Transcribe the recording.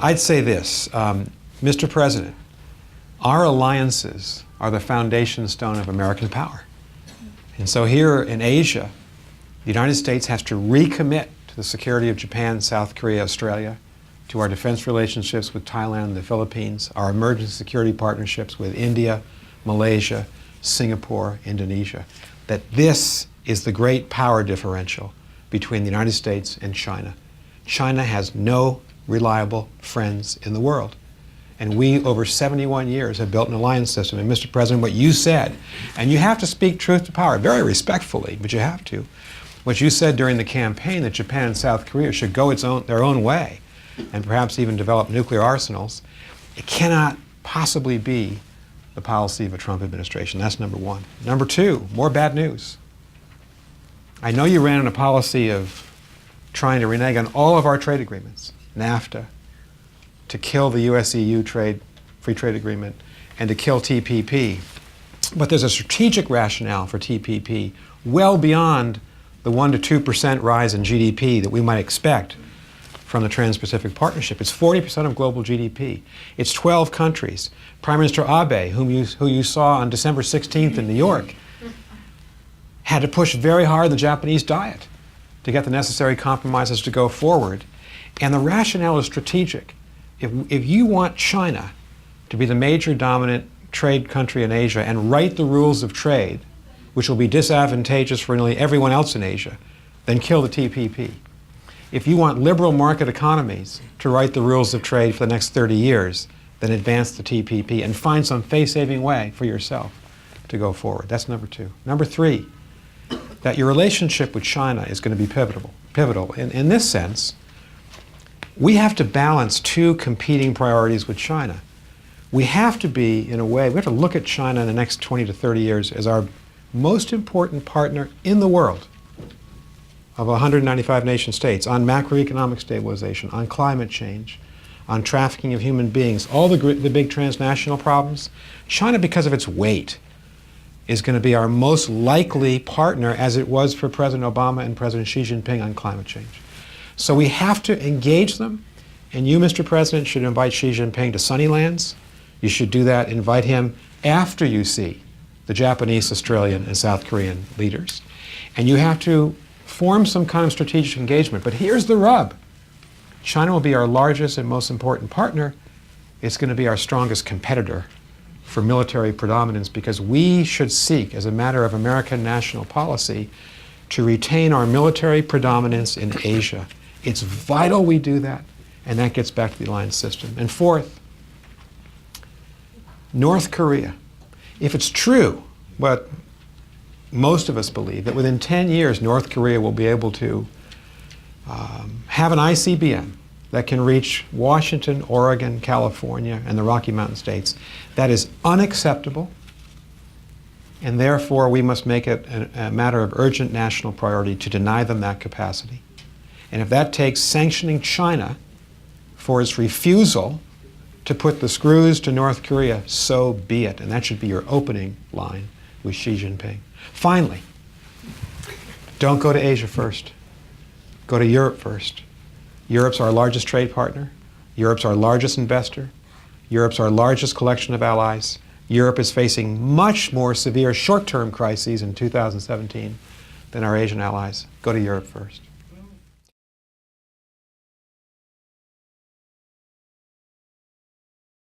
I'd say this, Mr. President, our alliances are the foundation stone of American power. And so here in Asia, the United States has to recommit to the security of Japan, South Korea, Australia, to our defense relationships with Thailand, the Philippines, our emerging security partnerships with India, Malaysia, Singapore, Indonesia, that this is the great power differential between the United States and China. China has no reliable friends in the world. And we, over 71 years, have built an alliance system. And Mr. President, what you said, and you have to speak truth to power, very respectfully, but you have to. What you said during the campaign that Japan and South Korea should go their own way and perhaps even develop nuclear arsenals, it cannot possibly be the policy of a Trump administration. That's number one. Number two, more bad news. I know you ran on a policy of trying to renege on all of our trade agreements, NAFTA, to kill the US-EU free trade agreement, and to kill TPP. But there's a strategic rationale for TPP well beyond the 1% to 2% rise in GDP that we might expect from the Trans-Pacific Partnership. It's 40% of global GDP. It's 12 countries. Prime Minister Abe, who you saw on December 16th in New York, had to push very hard the Japanese diet to get the necessary compromises to go forward. And the rationale is strategic. If you want China to be the major dominant trade country in Asia and write the rules of trade, which will be disadvantageous for nearly everyone else in Asia, then kill the TPP. If you want liberal market economies to write the rules of trade for the next 30 years, then advance the TPP and find some face-saving way for yourself to go forward. That's number two. Number three, that your relationship with China is going to be pivotal. In this sense, we have to balance two competing priorities with China. We have to be, in a way, we have to look at China in the next 20 to 30 years as our most important partner in the world of 195 nation states on macroeconomic stabilization, on climate change, on trafficking of human beings, all the big transnational problems. China, because of its weight, is going to be our most likely partner, as it was for President Obama and President Xi Jinping on climate change. So we have to engage them, and you, Mr. President, should invite Xi Jinping to Sunnylands. You should do that, invite him after you see the Japanese, Australian, and South Korean leaders. And you have to form some kind of strategic engagement. But here's the rub. China will be our largest and most important partner. It's going to be our strongest competitor for military predominance, because we should seek, as a matter of American national policy, to retain our military predominance in Asia. It's vital we do that, and that gets back to the alliance system. And fourth, North Korea. If it's true, what most of us believe, that within 10 years North Korea will be able to have an ICBM that can reach Washington, Oregon, California, and the Rocky Mountain states, that is unacceptable, and therefore we must make it a matter of urgent national priority to deny them that capacity. And if that takes sanctioning China for its refusal to put the screws to North Korea, so be it. And that should be your opening line with Xi Jinping. Finally, don't go to Asia first. Go to Europe first. Europe's our largest trade partner. Europe's our largest investor. Europe's our largest collection of allies. Europe is facing much more severe short-term crises in 2017 than our Asian allies. Go to Europe first.